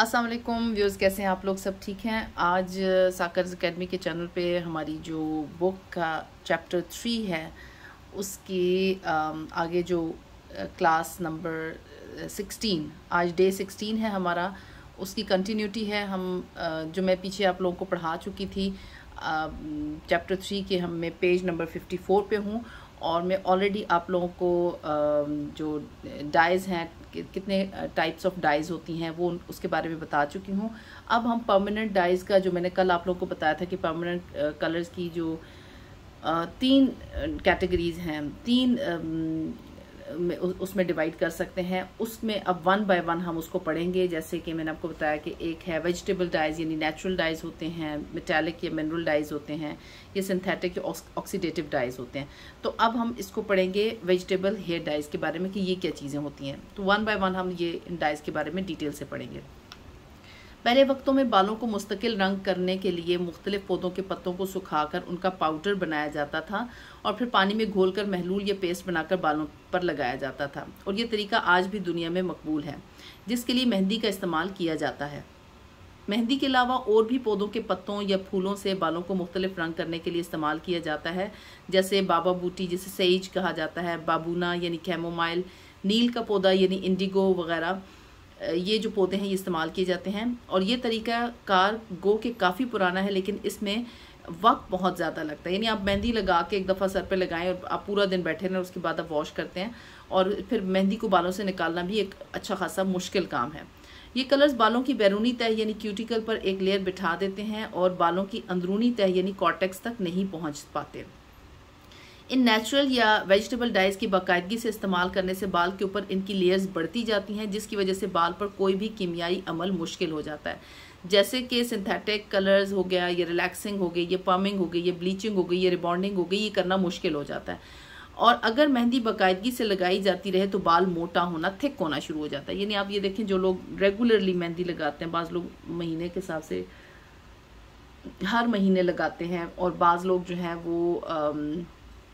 अस्सलाम वालेकुम व्यूज़, कैसे हैं आप लोग? सब ठीक हैं। आज साकर्स एकेडमी के चैनल पे हमारी जो बुक का चैप्टर 3 है उसकी आगे जो क्लास नंबर 16, आज डे 16 है हमारा, उसकी कंटिन्यूटी है। हम जो मैं पीछे आप लोगों को पढ़ा चुकी थी चैप्टर 3 के, हम मैं पेज नंबर 54 पे हूँ और मैं ऑलरेडी आप लोगों को जो डाइज़ हैं, कितने टाइप्स ऑफ डाइज़ होती हैं वो उसके बारे में बता चुकी हूँ। अब हम परमानेंट डाइज़ का, जो मैंने कल आप लोगों को बताया था कि परमानेंट कलर्स की जो 3 कैटेगरीज हैं, 3 उसमें डिवाइड कर सकते हैं। उसमें अब 1 बाय 1 हम उसको पढ़ेंगे। जैसे कि मैंने आपको बताया कि एक है वेजिटेबल डाइज, यानी नेचुरल डाइज होते हैं, मेटालिक या मिनरल डाइज होते हैं, ये सिंथेटिक या ऑक्सीडेटिव डाइज होते हैं। तो अब हम इसको पढ़ेंगे वेजिटेबल हेयर डाइज के बारे में कि ये क्या चीज़ें होती हैं। तो 1 बाय 1 हम ये इन डाइज के बारे में डिटेल से पढ़ेंगे। पहले वक्तों में बालों को मुस्तकिल रंग करने के लिए मुख्तलिफ पौधों के पत्तों को सुखाकर उनका पाउडर बनाया जाता था और फिर पानी में घोलकर महलूल या पेस्ट बनाकर बालों पर लगाया जाता था, और ये तरीका आज भी दुनिया में मकबूल है, जिसके लिए मेहंदी का इस्तेमाल किया जाता है। मेहंदी के अलावा और भी पौधों के पत्तों या फूलों से बालों को मुख्तलिफ रंग करने के लिए इस्तेमाल किया जाता है, जैसे बाबा बूटी जिसे सेज कहा जाता है, बाबूना यानी कैमोमाइल, नील का पौधा यानी इंडिगो वगैरह, ये जो पौधे हैं ये इस्तेमाल किए जाते हैं। और ये तरीका कार गो के काफ़ी पुराना है, लेकिन इसमें वक्त बहुत ज़्यादा लगता है। यानी आप मेहंदी लगा के एक दफ़ा सर पे लगाएं और आप पूरा दिन बैठे रहें, उसके बाद आप वॉश करते हैं और फिर मेहंदी को बालों से निकालना भी एक अच्छा खासा मुश्किल काम है। ये कलर्स बालों की बैरूनी तह यानी क्यूटिकल पर एक लेयर बिठा देते हैं और बालों की अंदरूनी तह यानी कॉर्टेक्स तक नहीं पहुँच पाते। इन नेचुरल या वेजिटेबल डाइज की बाकायदगी से इस्तेमाल करने से बाल के ऊपर इनकी लेयर्स बढ़ती जाती हैं, जिसकी वजह से बाल पर कोई भी कीमियाई अमल मुश्किल हो जाता है। जैसे कि सिंथेटिक कलर्स हो गया, ये रिलैक्सिंग हो गई, ये पमिंग हो गई, ये ब्लीचिंग हो गई, ये रिबॉन्डिंग हो गई, ये करना मुश्किल हो जाता है। और अगर मेहंदी बाकायदगी से लगाई जाती रहे तो बाल मोटा होना, थिक होना शुरू हो जाता है। यानी आप ये देखें, जो लोग रेगुलरली मेहंदी लगाते हैं, बाज़ लोग महीने के हिसाब से हर महीने लगाते हैं और बाज़ लोग जो हैं वो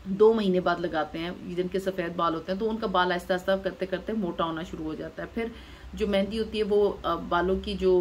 2 महीने बाद लगाते हैं, जिनके सफ़ेद बाल होते हैं, तो उनका बाल आहिस्ता आहिस्ता करते करते मोटा होना शुरू हो जाता है। फिर जो मेहंदी होती है वो बालों की जो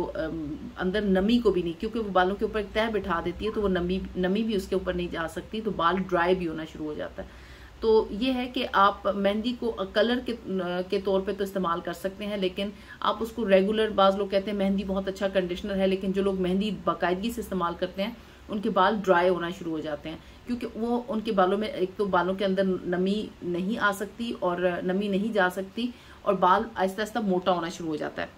अंदर नमी को भी नहीं, क्योंकि वो बालों के ऊपर एक तह बिठा देती है, तो वो नमी भी उसके ऊपर नहीं जा सकती, तो बाल ड्राई भी होना शुरू हो जाता है। तो ये है कि आप मेहंदी को कलर के तौर पे तो इस्तेमाल कर सकते हैं, लेकिन आप उसको रेगुलर, बाज़ लोग कहते हैं मेहंदी बहुत अच्छा कंडीशनर है, लेकिन जो लोग मेहंदी बाकायदगी से इस्तेमाल करते हैं उनके बाल ड्राई होना शुरू हो जाते हैं, क्योंकि वो उनके बालों में एक तो बालों के अंदर नमी नहीं आ सकती और नमी नहीं जा सकती, और बाल आहिस्ता आहिस्ता मोटा होना शुरू हो जाता है।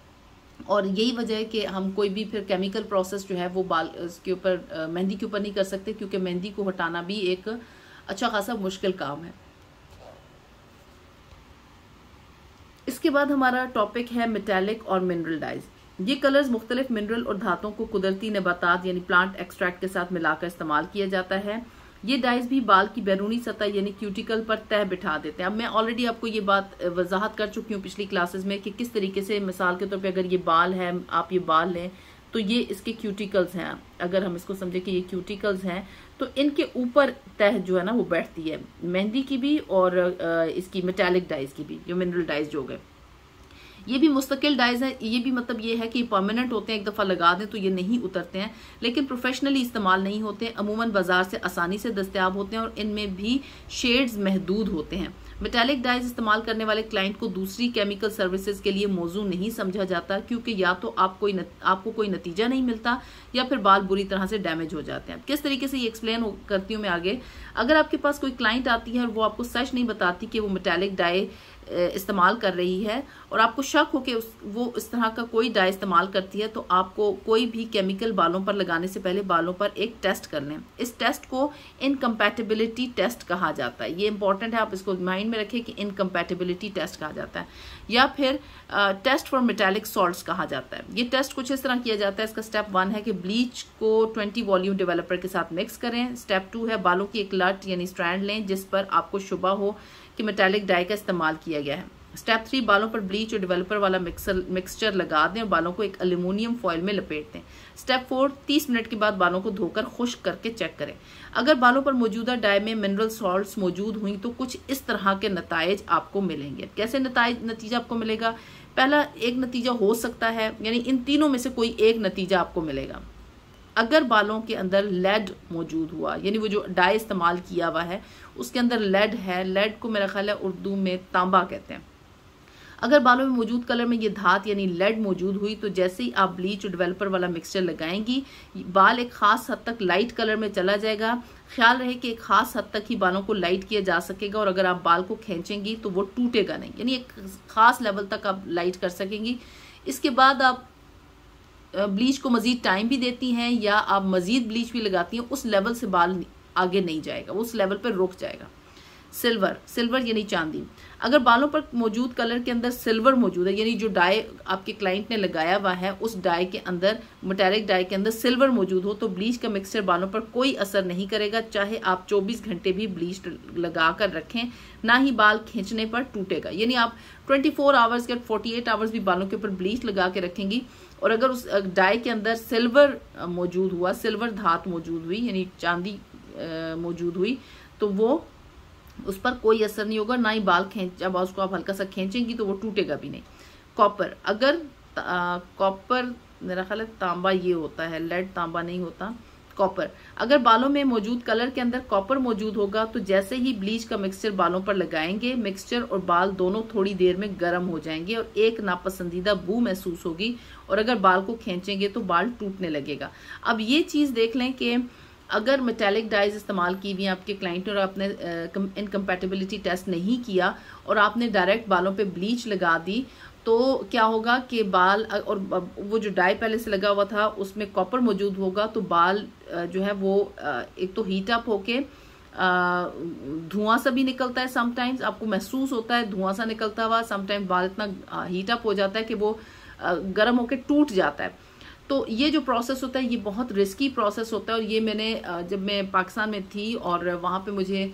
और यही वजह है कि हम कोई भी फिर केमिकल प्रोसेस जो है वो बाल उसके ऊपर मेहंदी के ऊपर नहीं कर सकते, क्योंकि मेहंदी को हटाना भी एक अच्छा खासा मुश्किल काम है। इसके बाद हमारा टॉपिक है मेटालिक और मिनरल डाइज। ये कलर्स मुख्तलिफ मिनरल और धातुओं को कुदरती नबातात यानी प्लांट एक्सट्रैक्ट के साथ मिलाकर इस्तेमाल किया जाता है। ये डाइज भी बाल की बैरूनी सतह यानी क्यूटिकल पर तह बिठा देते हैं। अब मैं ऑलरेडी आपको ये बात वजाहत कर चुकी हूँ पिछली क्लासेस में कि किस तरीके से, मिसाल के तौर पे अगर ये बाल है, आप ये बाल लें तो ये इसके क्यूटिकल्स हैं। अगर हम इसको समझे कि ये क्यूटिकल्स हैं, तो इनके ऊपर तह जो है ना वो बैठती है, मेहंदी की भी और इसकी मेटालिक डाइज की भी, जो मिनरल डाइज जो गए। ये भी मुस्तकिल डाइज है। ये भी मतलब ये है कि परमानेंट होते हैं, एक दफ़ा लगा दें तो ये नहीं उतरते हैं, लेकिन प्रोफेशनली इस्तेमाल नहीं होते हैं। अमूमन बाजार से आसानी से दस्तयाब होते हैं और इनमें भी शेड्स महदूद होते हैं। मेटालिक डाइज इस्तेमाल करने वाले क्लाइंट को दूसरी केमिकल सर्विसेज के लिए मौजू नहीं समझा जाता, क्योंकि या तो आपको कोई नतीजा नहीं मिलता या फिर बाल बुरी तरह से डैमेज हो जाते हैं। किस तरीके से ये एक्सप्लेन करती हूँ मैं आगे। अगर आपके पास कोई क्लाइंट आती है और वो आपको सच नहीं बताती कि वो मेटालिक डाई इस्तेमाल कर रही है और आपको शक हो कि वो इस तरह का कोई डाई इस्तेमाल करती है, तो आपको कोई भी केमिकल बालों पर लगाने से पहले बालों पर एक टेस्ट कर लें। इस टेस्ट को इनकम्पैटिबिलिटी टेस्ट कहा जाता है। ये इंपॉर्टेंट है, आप इसको माइंड में रखें कि इनकम्पैटिबिलिटी टेस्ट कहा जाता है, या फिर टेस्ट फॉर मेटालिक सॉल्ट्स कहा जाता है। ये टेस्ट कुछ इस तरह किया जाता है। इसका स्टेप 1 है कि ब्लीच को 20 वॉल्यूम डेवलपर के साथ मिक्स करें। स्टेप 2 है बालों की एक लट यानी स्ट्रैंड लें जिस पर आपको शुबा हो कि मेटालिक डाई का इस्तेमाल किया गया है। स्टेप 3, बालों पर ब्लीच और डेवलपर वाला मिक्सचर लगा दें और बालों को एक एल्यूमिनियम फॉइल में लपेट दें। स्टेप 4, 30 मिनट के बाद बालों को धोकर खुश्क करके चेक करें। अगर बालों पर मौजूदा डाई में मिनरल सॉल्ट्स मौजूद हुई तो कुछ इस तरह के नताइज आपको मिलेंगे। कैसे नतीजा आपको मिलेगा? पहला एक नतीजा हो सकता है, यानी इन तीनों में से कोई एक नतीजा आपको मिलेगा। अगर बालों के अंदर लेड मौजूद हुआ, यानी वो जो डाई इस्तेमाल किया हुआ है उसके अंदर लेड है, लेड को मेरा ख्याल है उर्दू में तांबा कहते हैं, अगर बालों में मौजूद कलर में ये धात यानी लेड मौजूद हुई तो जैसे ही आप ब्लीच और डेवलपर वाला मिक्सचर लगाएंगी बाल एक खास हद तक लाइट कलर में चला जाएगा। ख्याल रहे कि एक खास हद तक ही बालों को लाइट किया जा सकेगा और अगर आप बाल को खींचेंगी तो वो टूटेगा नहीं, यानी एक खास लेवल तक आप लाइट कर सकेंगी। इसके बाद आप ब्लीच को मजीद टाइम भी देती हैं या आप मजीद ब्लीच भी लगाती हैं, उस लेवल से बाल आगे नहीं जाएगा, उस लेवल पर रुक जाएगा। सिल्वर यानी चांदी, अगर बालों पर मौजूद कलर के अंदर सिल्वर मौजूद है, यानी जो डाई आपके क्लाइंट ने लगाया हुआ है उस डाई के अंदर, मेटालिक डाई के अंदर सिल्वर मौजूद हो तो ब्लीच का मिक्सचर बालों पर कोई असर नहीं करेगा, चाहे आप 24 घंटे भी ब्लीच लगा कर रखें, ना ही बाल खींचने पर टूटेगा। यानी आप 24 आवर्स या 48 आवर्स भी बालों के ऊपर ब्लीच लगा के रखेंगी और अगर उस डाई के अंदर सिल्वर मौजूद हुआ, सिल्वर धात मौजूद हुई यानी चांदी मौजूद हुई, तो वो उस पर कोई असर नहीं होगा, ना ही बाल जब उसको आप हल्का सा खींचेंगी तो वो टूटेगा भी नहीं। कॉपर, अगर कॉपर मेरा ख्याल है तांबा ये होता है, लेड तांबा नहीं होता, कॉपर, अगर बालों में मौजूद कलर के अंदर कॉपर मौजूद होगा तो जैसे ही ब्लीच का मिक्सचर बालों पर लगाएंगे मिक्सचर और बाल दोनों थोड़ी देर में गर्म हो जाएंगे और एक नापसंदीदा बू महसूस होगी और अगर बाल को खींचेंगे तो बाल टूटने लगेगा। अब ये चीज देख लें कि अगर मेटालिक डाइज इस्तेमाल की हुई आपके क्लाइंट ने और आपने इनकम्पैटिबिलिटी टेस्ट नहीं किया और आपने डायरेक्ट बालों पे ब्लीच लगा दी तो क्या होगा कि बाल और वो जो डाई पहले से लगा हुआ था उसमें कॉपर मौजूद होगा तो बाल जो है वो एक तो हीट अप होके धुआं सा भी निकलता है, समटाइम्स आपको महसूस होता है धुआं सा निकलता हुआ, समटाइम्स बाल इतना हीट अप हो जाता है कि वो गर्म होके टूट जाता है। तो ये जो प्रोसेस होता है ये बहुत रिस्की प्रोसेस होता है और ये मैंने जब मैं पाकिस्तान में थी और वहाँ पे मुझे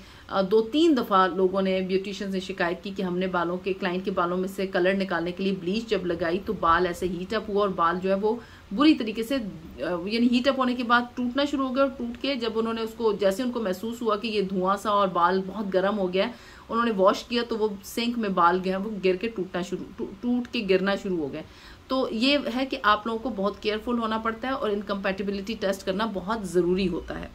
2-3 दफ़ा लोगों ने ब्यूटिशियन ने शिकायत की कि हमने बालों के क्लाइंट के बालों में से कलर निकालने के लिए ब्लीच जब लगाई तो बाल ऐसे हीट अप हुआ और बाल जो है वो बुरी तरीके से यानी हीट अप होने के बाद टूटना शुरू हो गया और टूट के जब उन्होंने उसको जैसे उनको महसूस हुआ कि ये धुआं सा और बाल बहुत गर्म हो गया, उन्होंने वॉश किया तो वो सिंक में बाल गया वो गिर के टूट के गिरना शुरू हो गए। तो ये है कि आप लोगों को बहुत केयरफुल होना पड़ता है और इनकम्पैटिबिलिटी टेस्ट करना बहुत ज़रूरी होता है।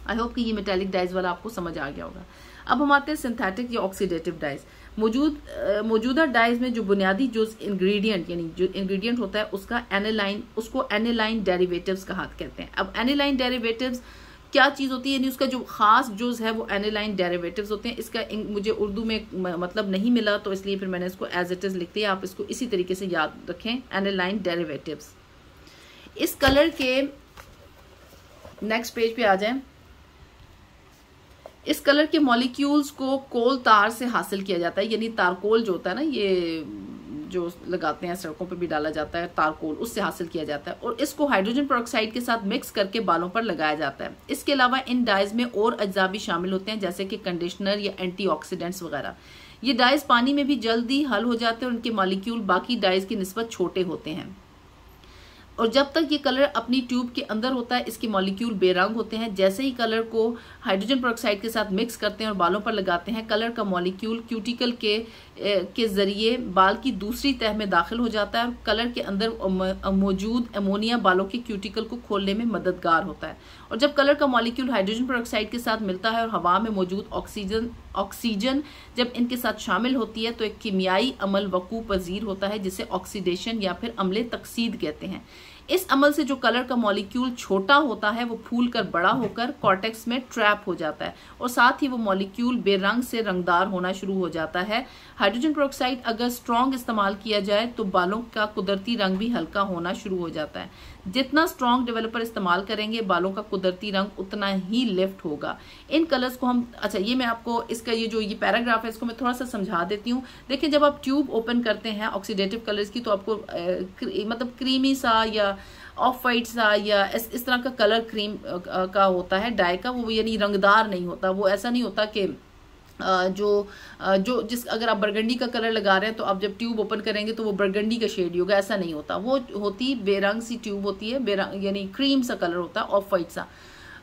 आई होप कि ये मेटालिक डाइज वाला आपको समझ आ गया होगा। अब हम आते हैं सिंथेटिक या ऑक्सीडेटिव डाइज। मौजूदा डाइज में जो बुनियादी जो इंग्रेडिएंट यानी जो इंग्रेडिएंट होता है उसका एनिलाइन, उसको एनिलाइन डेरिवेटिव्स कहते हैं। अब एनिलाइन डेरिवेटिव्स क्या चीज होती है, यानी उसका जो खास जुज है वो एनिलाइन डेरिवेटिव्स होते हैं। इसका मुझे उर्दू में मतलब नहीं मिला तो इसलिए फिर मैंने इसको एज इट इज लिख दिया, आप इसको इसी तरीके से याद रखें, एनिलाइन डेरिवेटिव्स। इस कलर के नेक्स्ट पेज पे आ जाएं। इस कलर के मॉलिक्यूल्स को कोल तार से हासिल किया जाता है, यानी तारकोल जो होता है ना, ये जो लगाते हैं सड़कों पे भी डाला जाता है तारकोल, उससे हासिल किया जाता है और इसको हाइड्रोजन पेरोक्साइड के साथ मिक्स करके बालों पर लगाया जाता है। इसके अलावा इन डाइज में और अज्जा भी शामिल होते हैं जैसे कि कंडीशनर या एंटीऑक्सीडेंट्स वगैरह। ये डाइज पानी में भी जल्दी हल हो जाते हैं और उनके मॉलिक्यूल बाकी डाइज की निस्बत छोटे होते हैं और जब तक ये कलर अपनी ट्यूब के अंदर होता है इसके मॉलिक्यूल बेरंग होते हैं। जैसे ही कलर को हाइड्रोजन पेरोक्साइड के साथ मिक्स करते हैं और बालों पर लगाते हैं कलर का मॉलिक्यूल क्यूटिकल के जरिए बाल की दूसरी तह में दाखिल हो जाता है और कलर के अंदर मौजूद अमोनिया बालों के क्यूटिकल को खोलने में मददगार होता है। और जब कलर का मॉलिक्यूल हाइड्रोजन पेरोक्साइड के साथ मिलता है और हवा में मौजूद ऑक्सीजन जब इनके साथ शामिल होती है तो एक कीमियाई अमल वकू पजीर होता है जिसे ऑक्सीडेशन या फिर अम्ले तकसीद कहते हैं। इस अमल से जो कलर का मॉलिक्यूल छोटा होता है वो फूल कर बड़ा होकर कॉर्टेक्स में ट्रैप हो जाता है और साथ ही वो मॉलिक्यूल बेरंग से रंगदार होना शुरू हो जाता है। हाइड्रोजन पेरोक्साइड अगर स्ट्रॉन्ग इस्तेमाल किया जाए तो बालों का कुदरती रंग भी हल्का होना शुरू हो जाता है। जितना स्ट्रॉन्ग डेवलपर इस्तेमाल करेंगे बालों का कुदरती रंग उतना ही लिफ्ट होगा। इन कलर्स को हम ये मैं आपको इसका ये पैराग्राफ है इसको मैं थोड़ा सा समझा देती हूँ। देखिए जब आप ट्यूब ओपन करते हैं ऑक्सीडेटिव कलर्स की तो आपको मतलब क्रीमी सा या ऑफ वाइट सा या इस तरह का कलर क्रीम का होता है डाई का, वो यानी रंगदार नहीं होता। वो ऐसा नहीं होता कि जिस अगर आप बरगंडी का कलर लगा रहे हैं तो आप जब ट्यूब ओपन करेंगे तो वो बरगंडी का शेड ही होगा, ऐसा नहीं होता। वो होती बेरंग सी ट्यूब होती है, बेरंग यानी क्रीम सा कलर होता है, ऑफ वाइट सा।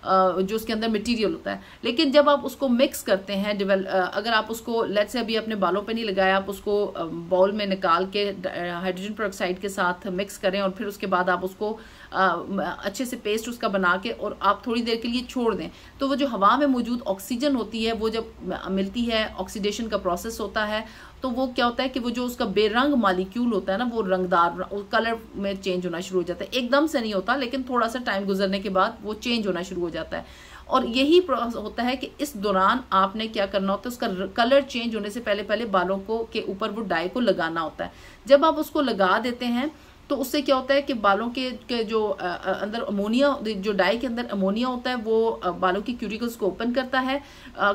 जो उसके अंदर मटेरियल होता है। लेकिन जब आप उसको मिक्स करते हैं, अगर आप उसको लेट्स से अभी अपने बालों पे नहीं लगाया, आप उसको बाउल में निकाल के हाइड्रोजन पेरोक्साइड के साथ मिक्स करें और फिर उसके बाद आप उसको अच्छे से पेस्ट उसका बना के और आप थोड़ी देर के लिए छोड़ दें, तो वो जो हवा में मौजूद ऑक्सीजन होती है वो जब मिलती है, ऑक्सीडेशन का प्रोसेस होता है, तो वो क्या होता है कि वो जो उसका बेरंग मॉलिक्यूल होता है ना, वो रंगदार कलर में चेंज होना शुरू हो जाता है। एकदम से नहीं होता, लेकिन थोड़ा सा टाइम गुजरने के बाद वो चेंज होना शुरू हो जाता है। और यही प्रोसेस होता है कि इस दौरान आपने क्या करना होता है, उसका कलर चेंज होने से पहले पहले बालों को के ऊपर वो डाई को लगाना होता है। जब आप उसको लगा देते हैं तो उससे क्या होता है कि बालों के जो अंदर अमोनिया, जो डाई के अंदर अमोनिया होता है, वो बालों की क्यूटिकल्स को ओपन करता है।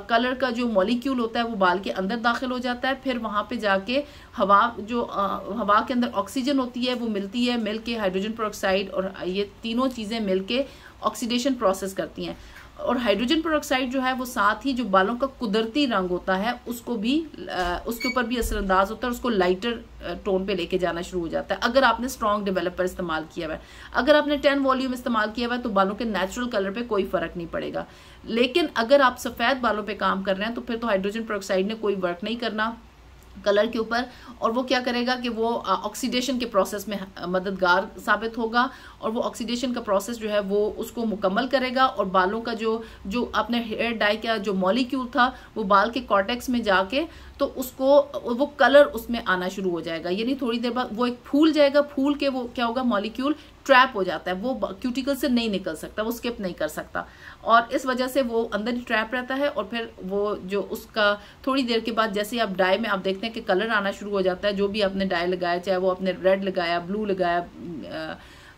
कलर का जो मॉलिक्यूल होता है वो बाल के अंदर दाखिल हो जाता है। फिर वहां पे जाके हवा के अंदर ऑक्सीजन होती है वो मिलती है, मिल के हाइड्रोजन पेरोक्साइड और ये तीनों चीजें मिलके ऑक्सीडेशन प्रोसेस करती हैं। और हाइड्रोजन पेरोक्साइड जो है वो साथ ही जो बालों का कुदरती रंग होता है उसको भी उसके ऊपर भी असरअंदाज होता है, उसको लाइटर टोन पे लेके जाना शुरू हो जाता है अगर आपने स्ट्रॉन्ग डेवलपर इस्तेमाल किया हुआ है। अगर आपने 10 वॉल्यूम इस्तेमाल किया हुआ है तो बालों के नेचुरल कलर पे कोई फर्क नहीं पड़ेगा। लेकिन अगर आप सफेद बालों पे काम कर रहे हैं तो फिर तो हाइड्रोजन पेरोक्साइड ने कोई वर्क नहीं करना कलर के ऊपर, और वो क्या करेगा कि वो ऑक्सीडेशन के प्रोसेस में मददगार साबित होगा और वो ऑक्सीडेशन का प्रोसेस जो है वो उसको मुकम्मल करेगा और बालों का जो अपने हेयर डाई का जो मॉलिक्यूल था वो बाल के कॉर्टेक्स में जाके तो उसको वो कलर उसमें आना शुरू हो जाएगा। यानी थोड़ी देर बाद वो एक फूल जाएगा, फूल के वो क्या होगा, मॉलिक्यूल ट्रैप हो जाता है, वो क्यूटिकल से नहीं निकल सकता, वो स्किप नहीं कर सकता और इस वजह से वो अंदर ही ट्रैप रहता है। और फिर वो जो उसका थोड़ी देर के बाद जैसे आप डाई में आप देखते हैं कि कलर आना शुरू हो जाता है, जो भी आपने डाई लगाया, चाहे वो आपने रेड लगाया, ब्लू लगाया,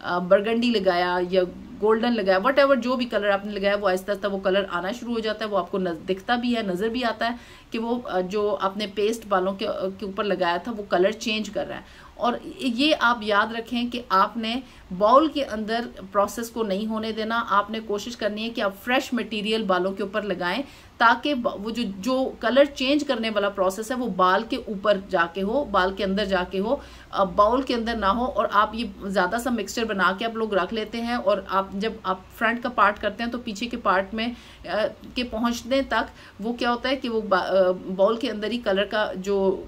बरगंडी लगाया या गोल्डन लगाया, वट एवर जो भी कलर आपने लगाया वो आहिस्ता आहिस्ता वो कलर आना शुरू हो जाता है। वो आपको दिखता भी है, नजर भी आता है कि वो जो आपने पेस्ट बालों के ऊपर लगाया था वो कलर चेंज कर रहा है। और ये आप याद रखें कि आपने बाउल के अंदर प्रोसेस को नहीं होने देना, आपने कोशिश करनी है कि आप फ्रेश मटेरियल बालों के ऊपर लगाएं ताकि वो जो कलर चेंज करने वाला प्रोसेस है वो बाल के ऊपर जाके हो, बाल के अंदर जाके हो, बाउल के अंदर ना हो। और आप ये ज़्यादा सा मिक्सचर बना के आप लोग रख लेते हैं और आप जब आप फ्रंट का पार्ट करते हैं तो पीछे के पार्ट में के पहुंचने तक वो क्या होता है कि वो बाउल के अंदर ही कलर का जो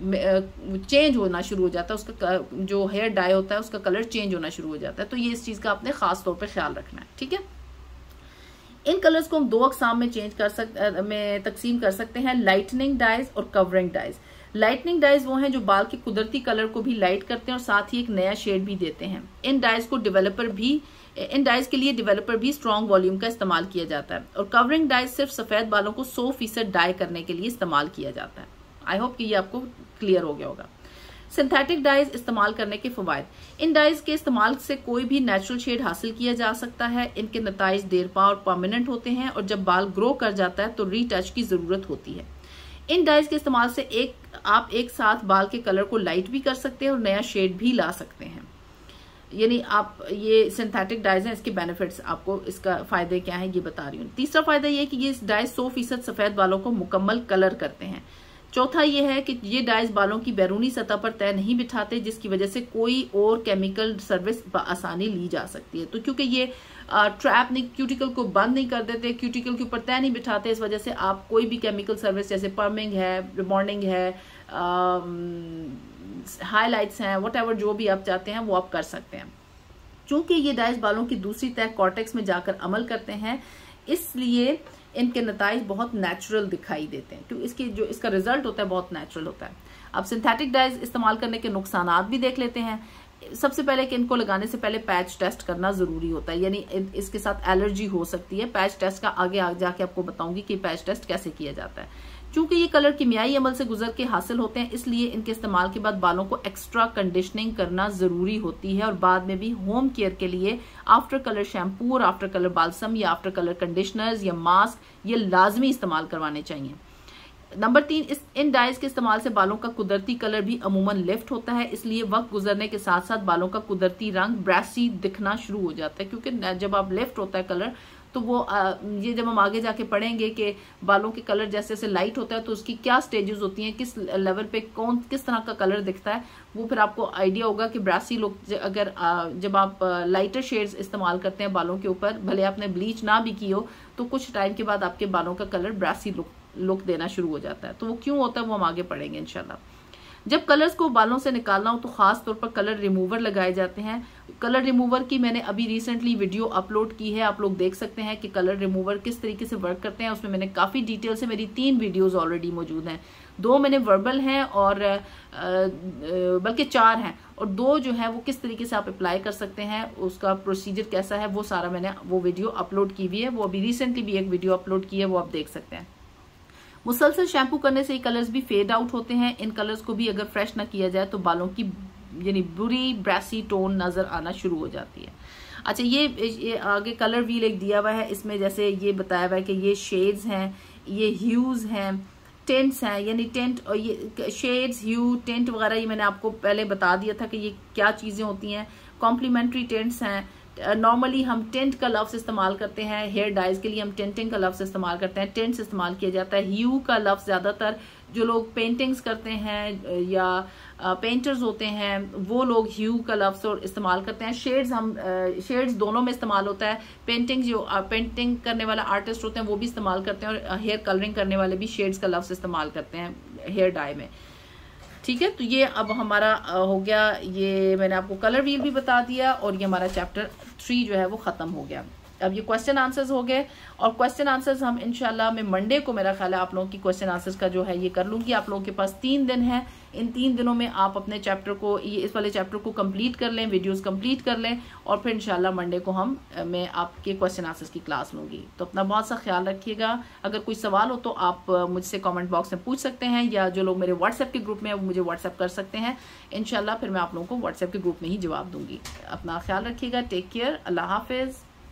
चेंज होना शुरू हो जाता है, उसका जो हेयर डाई होता है उसका कलर चेंज होना शुरू हो जाता है। तो ये इस चीज़ का आपने खास तौर पे ख्याल रखना है, ठीक है। इन कलर्स को हम दो अकसाम में तकसीम कर सकते हैं, लाइटनिंग डाइज और कवरिंग डाइज। लाइटनिंग डाइज वो हैं जो बाल के कुदरती कलर को भी लाइट करते हैं और साथ ही एक नया शेड भी देते हैं। इन डाइज के लिए डेवलपर भी स्ट्रॉन्ग वॉल्यूम का इस्तेमाल किया जाता है। और कवरिंग डाइज सिर्फ सफेद बालों को 100% डाई करने के लिए इस्तेमाल किया जाता है। आई होप कि ये आपको क्लियर हो गया होगा। सिंथेटिक डाइज इस्तेमाल करने के फवायद। इन डाइज के इस्तेमाल से कोई भी नेचुरल शेड हासिल किया जा सकता है। इनके नताइज देरपा और परमानेंट होते हैं और जब बाल ग्रो कर जाता है तो रीटच की जरूरत होती है। इन डाइज के इस्तेमाल से आप एक साथ बाल के कलर को लाइट भी कर सकते हैं और नया शेड भी ला सकते हैं। यानी आप ये सिंथेटिक डाइज हैं, इसके बेनिफिट्स आपको, इसका फायदे क्या है ये बता रही हूँ। तीसरा फायदा ये है कि ये डाइज 100% सफेद बालों को मुकम्मल कलर करते हैं। चौथा ये है कि ये डाइज बालों की बैरूनी सतह पर तय नहीं बिठाते, जिसकी वजह से कोई और केमिकल सर्विस आसानी ली जा सकती है। तो क्योंकि ये ट्रैप नहीं, क्यूटिकल को बंद नहीं कर देते, क्यूटिकल के ऊपर तय नहीं बिठाते, इस वजह से आप कोई भी केमिकल सर्विस जैसे पर्मिंग है, रिबॉन्डिंग है, हाईलाइट्स हैं, वट एवर जो भी आप चाहते हैं वो आप कर सकते हैं। चूंकि ये डाइज बालों की दूसरी तह कॉर्टेक्स में जाकर अमल करते हैं, इसलिए इनके नताइज बहुत नेचुरल दिखाई देते हैं, क्योंकि इसका रिजल्ट होता है बहुत नेचुरल होता है। अब सिंथेटिक डाइज इस्तेमाल करने के नुकसानात भी देख लेते हैं। सबसे पहले कि इनको लगाने से पहले पैच टेस्ट करना जरूरी होता है, यानी इसके साथ एलर्जी हो सकती है। पैच टेस्ट का आगे जाके आपको बताऊंगी कि पैच टेस्ट कैसे किया जाता है। चूंकि ये कलर किमियाई अमल से गुजर के हासिल होते हैं, इसलिए इनके इस्तेमाल के बाद बालों को एक्स्ट्रा कंडीशनिंग करना जरूरी होती है और बाद में भी होम केयर के लिए आफ्टर कलर शैम्पू और आफ्टर कलर बाल्सम या आफ्टर कलर कंडीशनर्स या मास्क ये लाजमी इस्तेमाल करवाने चाहिए। नंबर 3, इन डाइज के इस्तेमाल से बालों का कुदरती कलर भी अमूमन लिफ्ट होता है, इसलिए वक्त गुजरने के साथ साथ बालों का कुदरती रंग ब्रैसी दिखना शुरू हो जाता है। क्योंकि जब आप लिफ्ट होता है कलर तो वो ये जब हम आगे जाके पढ़ेंगे कि बालों के कलर जैसे जैसे लाइट होता है तो उसकी क्या स्टेजेस होती हैं, किस लेवल पे किस तरह का कलर दिखता है, वो फिर आपको आइडिया होगा कि ब्रासी लुक अगर जब आप लाइटर शेड्स इस्तेमाल करते हैं बालों के ऊपर, भले आपने ब्लीच ना भी की हो, तो कुछ टाइम के बाद आपके बालों का कलर ब्रासी लुक देना शुरू हो जाता है। तो वो क्यों होता है वो हम आगे पढ़ेंगे इंशाल्लाह। जब कलर्स को बालों से निकालना हो तो खास तौर पर कलर रिमूवर लगाए जाते हैं। कलर रिमूवर की मैंने अभी रिसेंटली वीडियो अपलोड की है, आप लोग देख सकते हैं कि कलर रिमूवर किस तरीके से वर्क करते हैं। उसमें मैंने काफ़ी डिटेल से, मेरी 3 वीडियोस ऑलरेडी मौजूद हैं, 2 मैंने वर्बल हैं और बल्कि 4 हैं, और 2 जो है वो किस तरीके से आप अप्लाई कर सकते हैं, उसका प्रोसीजर कैसा है, वो सारा मैंने वो वीडियो अपलोड की हुई है। वो अभी रिसेंटली भी एक वीडियो अपलोड की है, वो आप देख सकते हैं। मुसलसल शैम्पू करने से ये कलर्स भी फेड आउट होते हैं। इन कलर्स को भी अगर फ्रेश ना किया जाए तो बालों की यानी बुरी ब्रैसी टोन नजर आना शुरू हो जाती है। अच्छा, ये आगे कलर व्हील एक दिया हुआ है, इसमें जैसे ये बताया हुआ है कि ये शेड्स हैं, ये ह्यूज हैं, टेंट्स हैं, यानी टेंट और ये शेड्स, ह्यू, टेंट वगैरह ये मैंने आपको पहले बता दिया था कि ये क्या चीजें होती हैं। कॉम्प्लीमेंट्री टेंट्स हैं। नॉर्मली हम टेंट का लफ्ज इस्तेमाल करते हैं, हेयर डाइज के लिए हम टेंटिंग का लफ्ज इस्तेमाल करते हैं, टेंट्स इस्तेमाल किया जाता है। ह्यू का लफ्ज ज्यादातर जो लोग पेंटिंग्स करते हैं या पेंटर्स होते हैं वो लोग ह्यू का लफ्ज इस्तेमाल करते हैं। शेड्स दोनों में इस्तेमाल होता है। पेंटिंग करने वाला आर्टिस्ट होते हैं वो भी इस्तेमाल करते हैं, और हेयर कलरिंग करने वाले भी शेड्स का लफ्ज इस्तेमाल करते हैं हेयर डाई में। ठीक है, तो ये अब हमारा हो गया, ये मैंने आपको कलर व्हील भी बता दिया, और ये हमारा चैप्टर 3 जो है वो खत्म हो गया। अब ये क्वेश्चन आंसर्स हो गए, और क्वेश्चन आंसर्स हम इंशाल्लाह मैं मंडे को, मेरा ख्याल है आप लोगों की क्वेश्चन आंसर्स का जो है ये कर लूंगी। आप लोगों के पास 3 दिन है, इन 3 दिनों में आप अपने चैप्टर को, ये इस वाले चैप्टर को कंप्लीट कर लें, वीडियोस कंप्लीट कर लें, और फिर इंशाल्लाह मंडे को मैं आपके क्वेश्चन आंसर्स की क्लास लूंगी। तो अपना बहुत सा ख्याल रखिएगा। अगर कोई सवाल हो तो आप मुझसे कमेंट बॉक्स में पूछ सकते हैं, या जो लोग मेरे व्हाट्सएप के ग्रुप में है वो मुझे व्हाट्सएप कर सकते हैं। इंशाल्लाह फिर मैं आप लोगों को व्हाट्सएप के ग्रुप में ही जवाब दूंगी। अपना ख्याल रखिएगा। Take care. अल्लाह हाफिज।